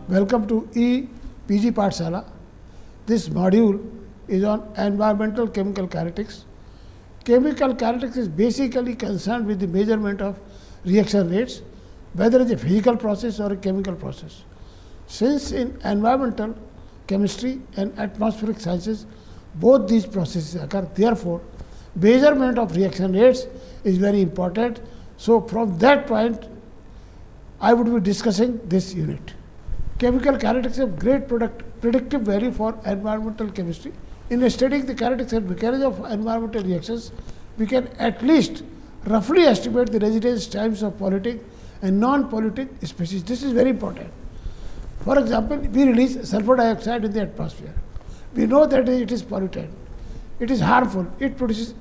Welcome to EPG Pathshala. This module is on environmental chemical kinetics. Chemical kinetics is basically concerned with the measurement of reaction rates, whether it's a physical process or a chemical process. Since in environmental chemistry and atmospheric sciences, both these processes occur, therefore, measurement of reaction rates is very important. So, from that point, I would be discussing this unit. Chemical kinetics have great predictive value for environmental chemistry. In studying the kinetics and mechanism of environmental reactions, we can at least roughly estimate the residence times of polluting and non-polluting species. This is very important. For example, we release sulfur dioxide in the atmosphere. We know that it is pollutant. It is harmful. It produces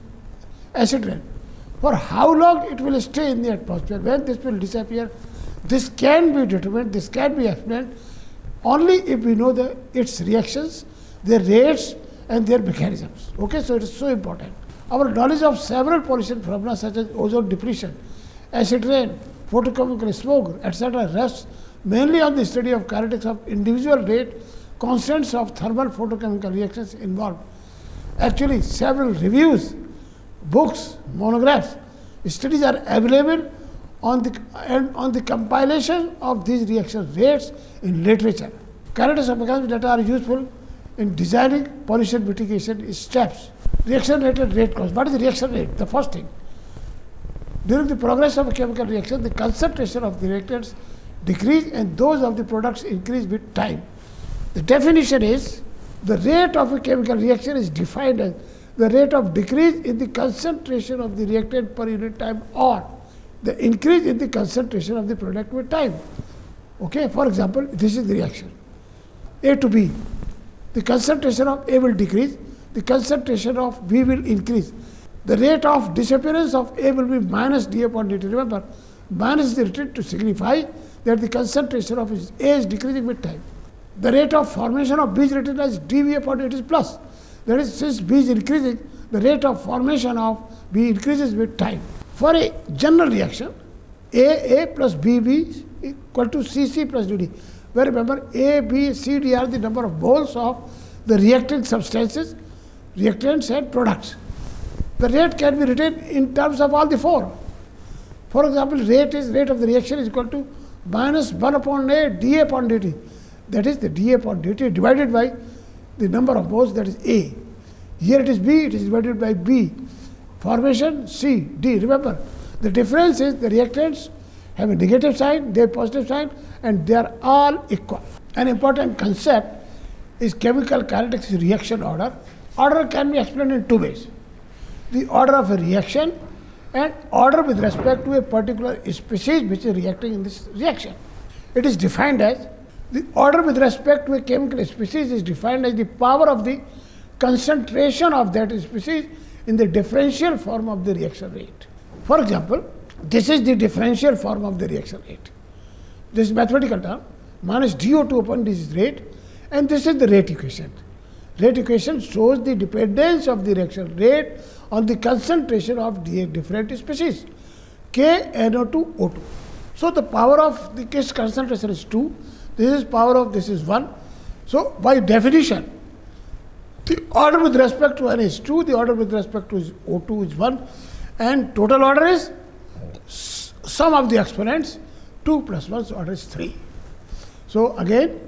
acid rain. For how long it will stay in the atmosphere, when this will disappear, this can be determined, this can be explained only if we know its reactions, their rates and their mechanisms. Okay, so it is so important. Our knowledge of several pollution phenomena such as ozone depletion, acid rain, photochemical smoke, etc. rests mainly on the study of kinetics of individual rate constants of thermal photochemical reactions involved. Actually, several reviews, books, monographs, studies are available on the compilation of these reaction rates in literature. Kinetics of mechanisms that are useful in designing pollution mitigation steps. Reaction rate and rate cost. What is the reaction rate? The first thing. During the progress of a chemical reaction, the concentration of the reactants decrease and those of the products increase with time. The definition is the rate of a chemical reaction is defined as the rate of decrease in the concentration of the reactant per unit time or the increase in the concentration of the product with time. Okay, for example, this is the reaction A to B. The concentration of A will decrease, the concentration of B will increase. The rate of disappearance of A will be minus d upon dt. Remember, minus is written to signify that the concentration of A is decreasing with time. The rate of formation of B is written as dV upon dt is plus. That is, since B is increasing, the rate of formation of B increases with time. For a general reaction, A plus BB equal to CC plus DD. Where remember, A, B, C, D are the number of moles of the reacting substances, reactants and products. The rate can be written in terms of all the four. For example, rate of the reaction is equal to minus 1 upon A dA upon dt. That is the dA upon dt divided by the number of moles, that is A. Here it is B, it is divided by B. Formation C, D. Remember, the difference is the reactants have a negative sign, they have positive sign, and they are all equal. An important concept is chemical kinetics reaction order. Order can be explained in two ways. The order of a reaction and order with respect to a particular species which is reacting in this reaction. It is defined as, the order with respect to a chemical species is defined as the power of the concentration of that species in the differential form of the reaction rate. For example, this is the differential form of the reaction rate. This is mathematical term, minus dO2 upon this rate, and this is the rate equation. Rate equation shows the dependence of the reaction rate on the concentration of the different species, K NO2 O2. So, the power of the K's concentration is 2, this is power of this is 1. So, by definition, the order with respect to N is 2, the order with respect to O2 is 1, and total order is sum of the exponents, 2 plus 1, so order is 3. So, again,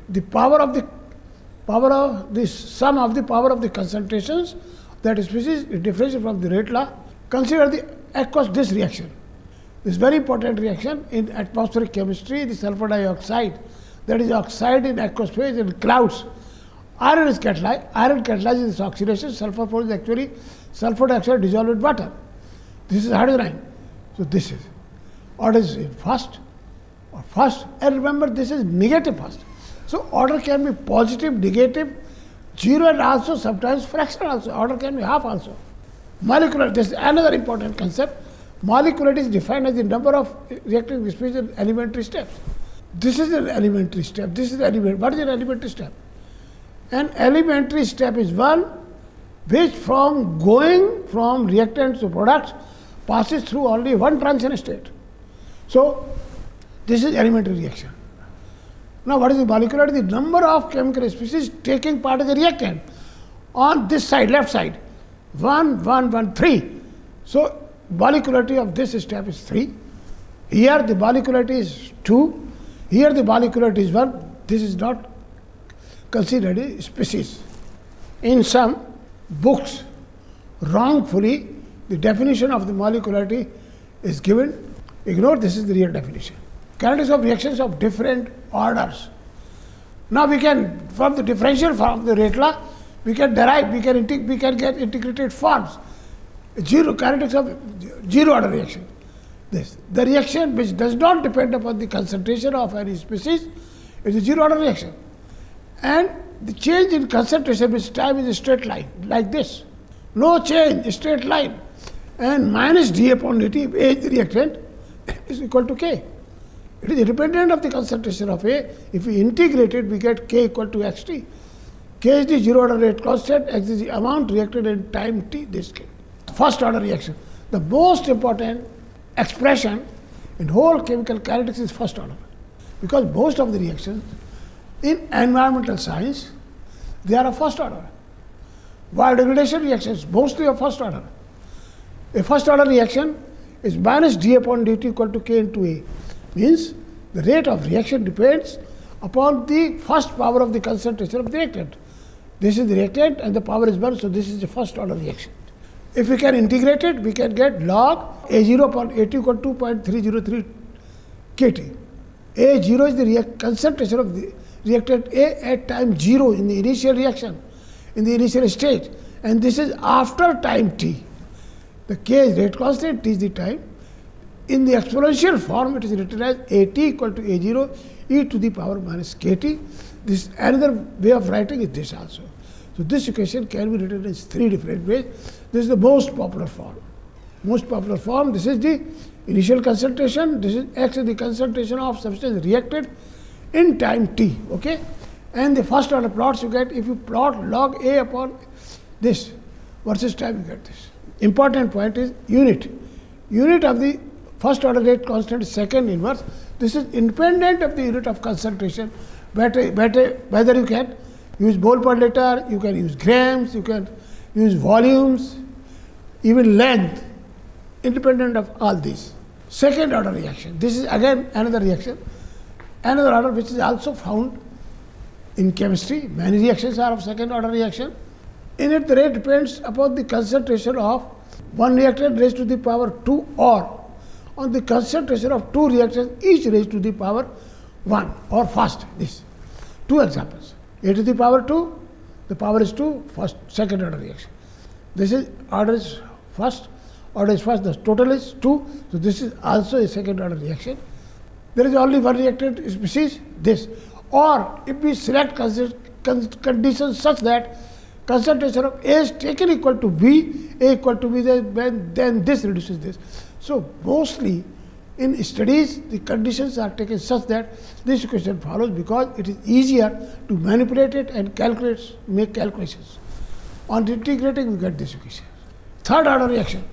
the power of the sum of the power of the concentrations that species is differential from the rate law. Consider the aqueous this reaction. This is very important reaction in atmospheric chemistry, the sulfur dioxide, that is oxide in aqueous phase in clouds. Iron is catalyzed. Iron catalyzes this oxidation. Sulfur forms actually sulfur dioxide dissolved with water. This is hydrogen ion. So, this is order is in first or first, and remember this is negative first. So, order can be positive, negative, 0 and also sometimes fractional also. Order can be half also. Molecular, this is another important concept. Molecularity is defined as the number of reacting species in elementary steps. This is an elementary step. This is element. What is an elementary step? An elementary step is one which from going from reactants to products passes through only one transition state. So, this is elementary reaction. Now, what is the molecularity? The number of chemical species taking part as a reactant on this side, left side, 1, 1, 1, 3. So, molecularity of this step is 3. Here the molecularity is 2. Here the molecularity is 1. This is not considered a species. In some books, wrongfully, the definition of the molecularity is given. Ignore, this is the real definition. Kinetics of reactions of different orders. Now we can, from the differential form of the rate law, we can derive, we can get integrated forms. Kinetics of zero order reaction. The reaction which does not depend upon the concentration of any species is a zero order reaction. And the change in concentration with time is a straight line, like this. No change, straight line. And minus d upon dt, A is the reactant, is equal to K. It is independent of the concentration of A. If we integrate it, we get K equal to xt. K is the zero order rate constant, x is the amount reacted in time t, this K. First order reaction. The most important expression in whole chemical kinetics is first order. Because most of the reactions in environmental science, they are of first order. Biodegradation reactions, mostly of first order. A first order reaction is minus d upon dt equal to K into A. Means the rate of reaction depends upon the first power of the concentration of the reactant. This is the reactant and the power is 1, so this is the first order reaction. If we can integrate it, we can get log A0 upon A2 equal to 2.303 Kt. A0 is the concentration of the reactant A at time 0 in the initial reaction, in the initial state, and this is after time t. The K is rate constant, T is the time. In the exponential form, it is written as At equal to A0 e to the power minus Kt. This another way of writing is this also. So this equation can be written as 3 different ways. This is the most popular form. Most popular form, this is the initial concentration, this is X is the concentration of substance reacted in time t, okay? And the first order plots you get, if you plot log A upon this versus time, you get this. Important point is unit. Unit of the first order rate constant is second inverse. This is independent of the unit of concentration. Whether you can use mole per liter, you can use grams, you can use volumes, even length, independent of all these. Second order reaction. This is again another reaction. Another order which is also found in chemistry. Many reactions are of second order reaction. In it, the rate depends upon the concentration of one reactant raised to the power 2 or on the concentration of 2 reactants each raised to the power 1 or fast. This. 2 examples. A to the power 2, the power is 2, first, second order reaction. This is order is first, the total is 2, so this is also a second order reaction. There is only one reactant species, this. Or if we select conditions such that concentration of A is taken equal to B, A equal to B, then this reduces this. So mostly in studies, the conditions are taken such that this equation follows because it is easier to manipulate it and make calculations. On integrating, we get this equation. Third order reaction.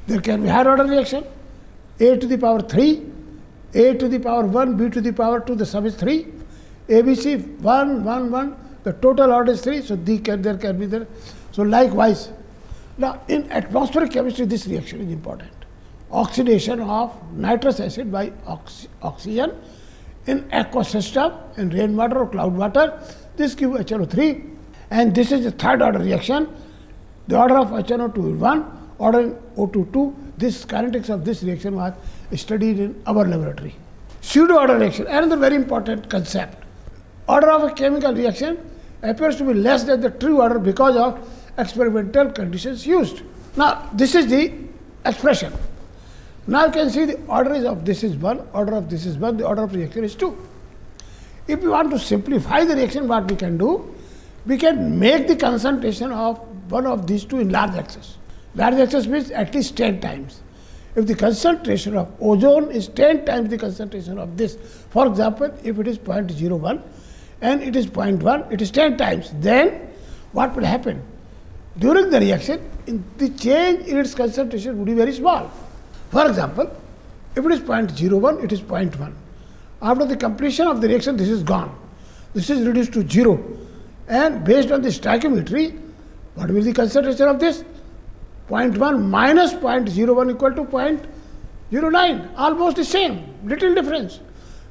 There can be higher order reaction, A to the power 3, A to the power 1, B to the power 2, the sum is 3, ABC 1, 1, 1, the total order is 3, so there can be there. So likewise, now in atmospheric chemistry, this reaction is important. Oxidation of nitrous acid by oxygen in aqueous system, in rainwater or cloud water, this gives HNO3, and this is the third order reaction. The order of HNO2 is 1, order in O2 2. This kinetics of this reaction was studied in our laboratory. Pseudo order reaction, another very important concept. Order of a chemical reaction appears to be less than the true order because of experimental conditions used. Now, this is the expression. Now you can see the order is of this is 1, order of this is 1, the order of reaction is 2. If we want to simplify the reaction, what we can do? We can make the concentration of one of these two in large excess. Large excess means at least 10 times. If the concentration of ozone is 10 times the concentration of this, for example, if it is 0.01 and it is 0.1, it is 10 times, then what will happen? During the reaction, the change in its concentration would be very small. For example, if it is 0.01, it is 0.1. After the completion of the reaction, this is gone. This is reduced to 0. And based on the stoichiometry, what will be the concentration of this? 0.1 minus 0.01 equal to 0.09. Almost the same, little difference.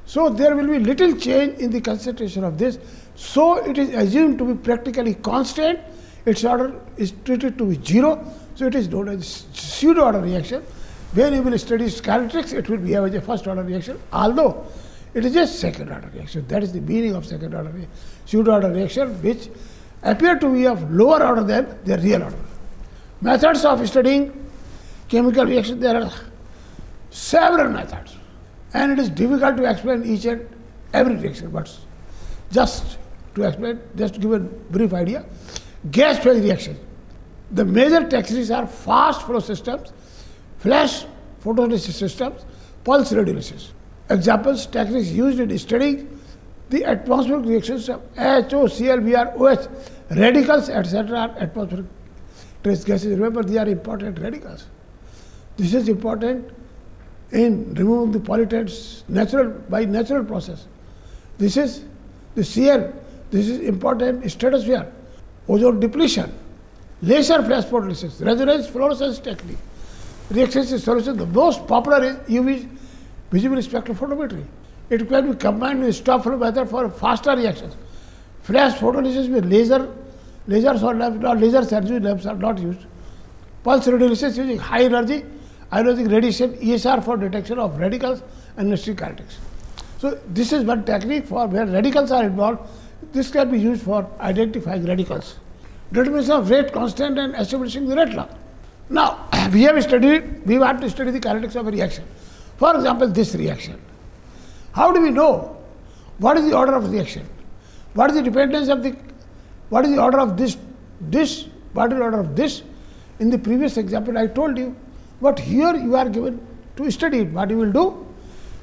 So there will be little change in the concentration of this. So it is assumed to be practically constant. Its order is treated to be 0. So it is known as pseudo-order reaction. When you will study its characteristics, it will behave as a first-order reaction, although it is a second-order reaction. That is the meaning of second-order reaction. Pseudo-order reaction, which appear to be of lower order than their real order. Methods of studying chemical reaction, there are several methods, and it is difficult to explain each and every reaction, but just to explain, just to give a brief idea. Gas phase reaction. The major techniques are fast flow systems, flash photolysis systems, pulse radiolysis. Examples, techniques used in studying the atmospheric reactions of HO, Cl, Br, OH, radicals, etc. are atmospheric trace gases. Remember, they are important radicals. This is important in removing the pollutants by natural process. This is the Cl. This is important in stratosphere. Ozone depletion, laser flash photolysis, resonance fluorescence technique. Reactions in solution, the most popular is UV visible spectrophotometry. It can be combined with stop flow method for faster reactions. Flash photolysis with lasers or lamps, not laser surgery lamps are not used. Pulse radiolysis using high energy ionizing radiation, ESR for detection of radicals and necessary characteristics. So this is one technique for where radicals are involved. This can be used for identifying radicals. Determination of rate constant and establishing the rate law. Now, we want to study the kinetics of a reaction. For example, this reaction. How do we know what is the order of reaction? What is the dependence of what is the order of this, what is the order of this? In the previous example, I told you, but here you are given to study it. What you will do?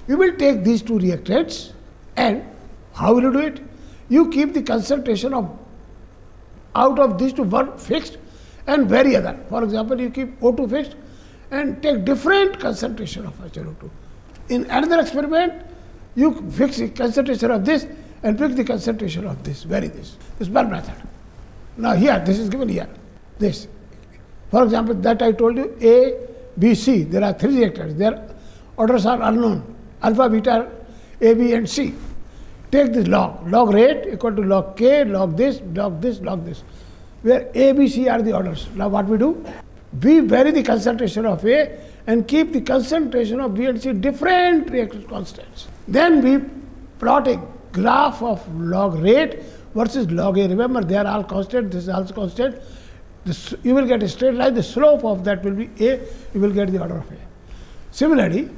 You will take these two reactants, and how will you do it? You keep the concentration of out of these two one fixed and vary other. For example, you keep O2 fixed and take different concentration of HNO2. In another experiment, you fix the concentration of this and fix the concentration of this, vary this. This is one method. Now here, this is given here. This. For example, that I told you A, B, C. There are three reactants. Their orders are unknown. Alpha, beta, A, B and C. Take this log. Log rate equal to log K, log this, where A, B, C are the orders. Now what we do? We vary the concentration of A and keep the concentration of B and C different reactant constants. Then we plot a graph of log rate versus log A. Remember, they are all constant, this is also constant. You will get a straight line, the slope of that will be A, you will get the order of A. Similarly,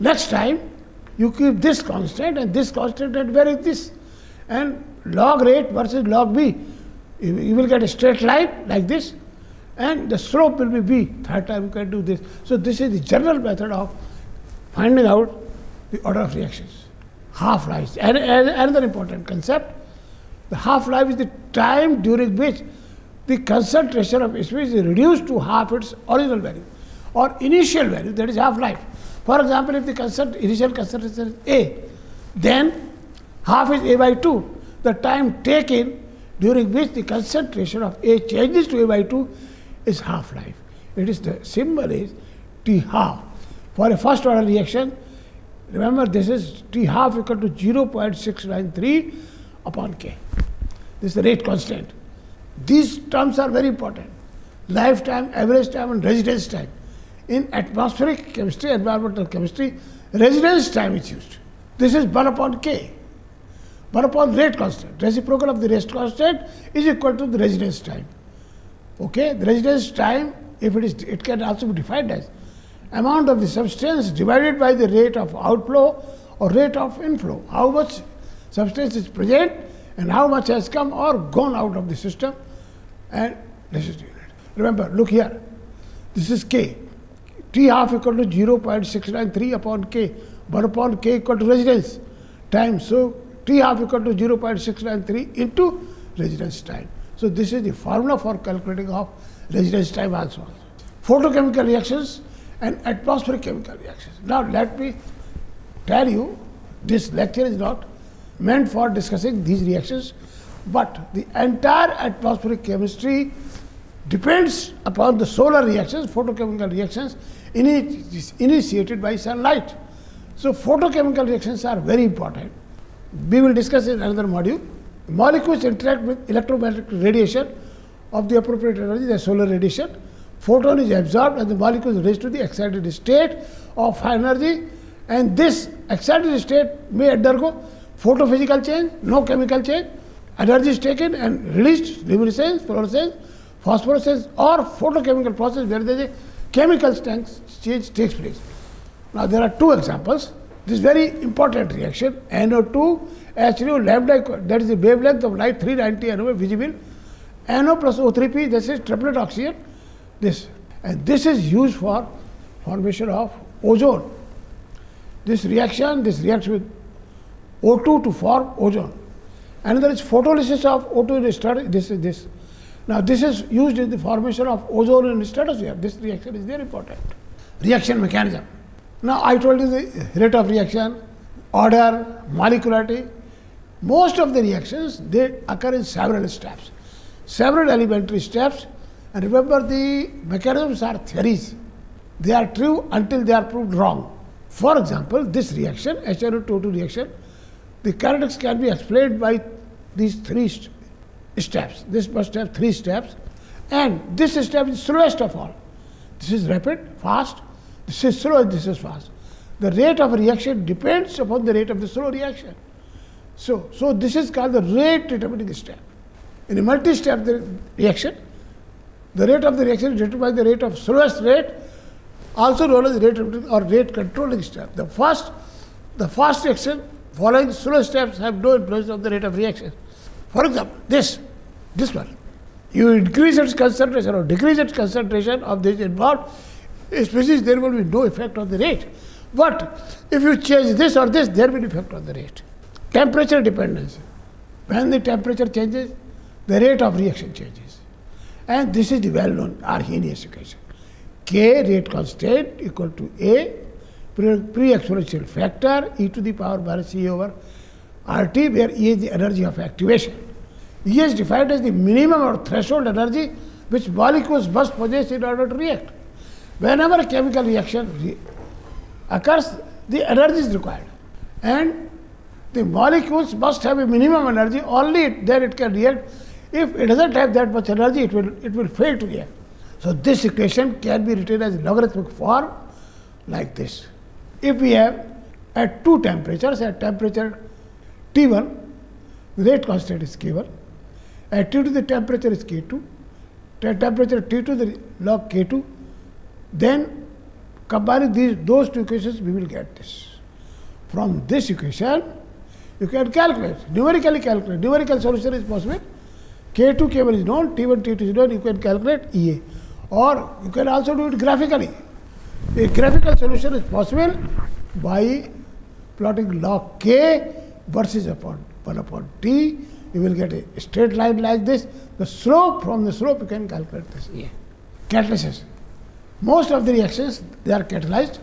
next time you keep this constant and vary this. And log rate versus log B, you will get a straight line like this, and the slope will be B. Third time you can do this. So this is the general method of finding out the order of reactions. Half-life. And another important concept, the half-life is the time during which the concentration of species is reduced to half its original value or initial value, that is half-life. For example, if the initial concentration is A, then half is A by 2. The time taken during which the concentration of A changes to A by 2 is half-life. It is the symbol is T half. For a first order reaction, remember this is T half equal to 0.693 upon K. This is the rate constant. These terms are very important. Lifetime, average time and residence time. In atmospheric chemistry, environmental chemistry, residence time is used. This is 1 upon K. 1 upon rate constant. Reciprocal of the rate constant is equal to the residence time. Okay, the residence time, if it can also be defined as amount of the substance divided by the rate of outflow or rate of inflow. How much substance is present and how much has come or gone out of the system, and this is the unit. Remember, look here. This is K. T half equal to 0.693 upon K. 1 upon K equal to residence time. So T half equal to 0.693 into residence time. So this is the formula for calculating of residence time also. Photochemical reactions and atmospheric chemical reactions. Now let me tell you This lecture is not meant for discussing these reactions, but the entire atmospheric chemistry depends upon the solar reactions, photochemical reactions initiated by sunlight. So, photochemical reactions are very important. We will discuss in another module. Molecules interact with electromagnetic radiation of the appropriate energy, the solar radiation. Photon is absorbed and the molecule is raised to the excited state of high energy, and this excited state may undergo photophysical change, no chemical change. Energy is taken and released, luminescence, fluorescence, phosphorescence, or photochemical process where there is a chemical change takes place. Now, there are two examples. This very important reaction, NO2, HNO, lambda, that is the wavelength of light 390 nm visible, NO plus O3P, this is triplet oxygen, this. And this is used for formation of ozone. This reacts with O2 to form ozone. Another is photolysis of O2 in the stratosphere. This is this. Now, this is used in the formation of ozone in the stratosphere. This reaction is very important. Reaction mechanism. Now, I told you the rate of reaction, order, molecularity. Most of the reactions, they occur in several steps, several elementary steps. And remember, the mechanisms are theories. They are true until they are proved wrong. For example, this reaction, HNO2 reaction, the kinetics can be explained by these three steps. This must have three steps, and this step is slowest of all. This is rapid, fast, this is slow, and this is fast. The rate of reaction depends upon the rate of the slow reaction. So this is called the rate determining step. In a multi-step reaction, the rate of the reaction is determined by the rate of slowest rate, also known as rate determining or rate controlling step. The fast reaction following slow steps have no influence on the rate of reaction. For example, this one, you increase its concentration or decrease its concentration of this involved species, there will be no effect on the rate. But if you change this or this, there will be effect on the rate. Temperature dependence. When the temperature changes, the rate of reaction changes. And this is the well-known Arrhenius equation. K, rate constant, equal to A, pre-exponential factor, e to the power minus E over RT, where E is the energy of activation. E is defined as the minimum or threshold energy which molecules must possess in order to react. Whenever a chemical reaction occurs, the energy is required. And the molecules must have a minimum energy, only then it can react. If it doesn't have that much energy, it will fail to react. So this equation can be written as logarithmic form like this. If we have at two temperatures, at temperature T1, the rate constant is K1, at T2 the temperature is K2, at temperature T2 the log K2, then combining those two equations, we will get this. From this equation, you can calculate, numerically calculate. Numerical solution is possible. K2, K1 is known, T1, T2 is known, you can calculate EA. Or you can also do it graphically. A graphical solution is possible by plotting log K versus 1 upon T. You will get a straight line like this. The slope, from the slope you can calculate this EA. Catalysis. Most of the reactions, they are catalyzed.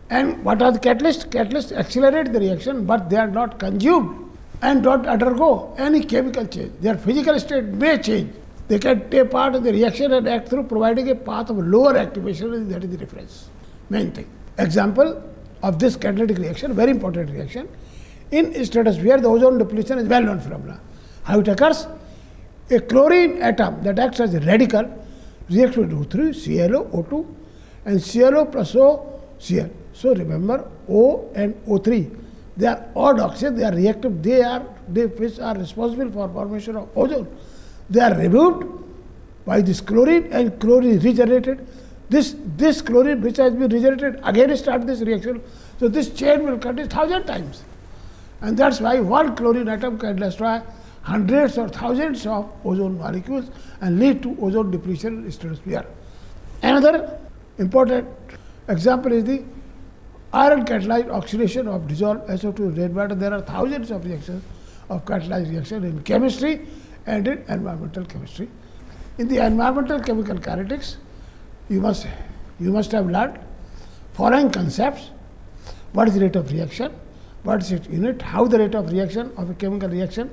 And what are the catalysts? Catalysts accelerate the reaction, but they are not consumed and don't undergo any chemical change. Their physical state may change. They can take part in the reaction and act through providing a path of lower activation, that is the difference. Main thing. Example of this catalytic reaction, very important reaction. In stratosphere, the ozone depletion is well-known phenomenon. How it occurs? A chlorine atom that acts as a radical reacts with O3, ClO, O2, and ClO plus O, Cl. So remember, O and O3, they are odd oxygen, they are reactive, they which are responsible for formation of ozone. They are removed by this chlorine, and chlorine is regenerated. This chlorine which has been regenerated again start this reaction. So this chain will continue 1,000 times. And that's why one chlorine atom can destroy hundreds or thousands of ozone molecules and lead to ozone depletion in stratosphere. Another important example is the iron catalyzed oxidation of dissolved SO2 in red water. There are thousands of reactions of catalyzed reaction in chemistry and in environmental chemistry. In the environmental chemical kinetics, you must have learned following concepts: what is the rate of reaction, what is its unit, how the rate of reaction of a chemical reaction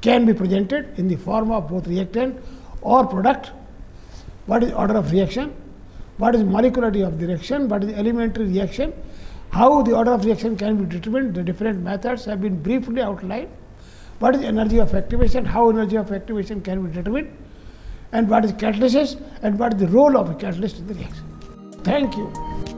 can be presented in the form of both reactant or product, what is order of reaction, what is molecularity of the reaction, what is elementary reaction, how the order of reaction can be determined, the different methods have been briefly outlined, what is energy of activation, how energy of activation can be determined, and what is catalysis and what is the role of a catalyst in the reaction. Thank you.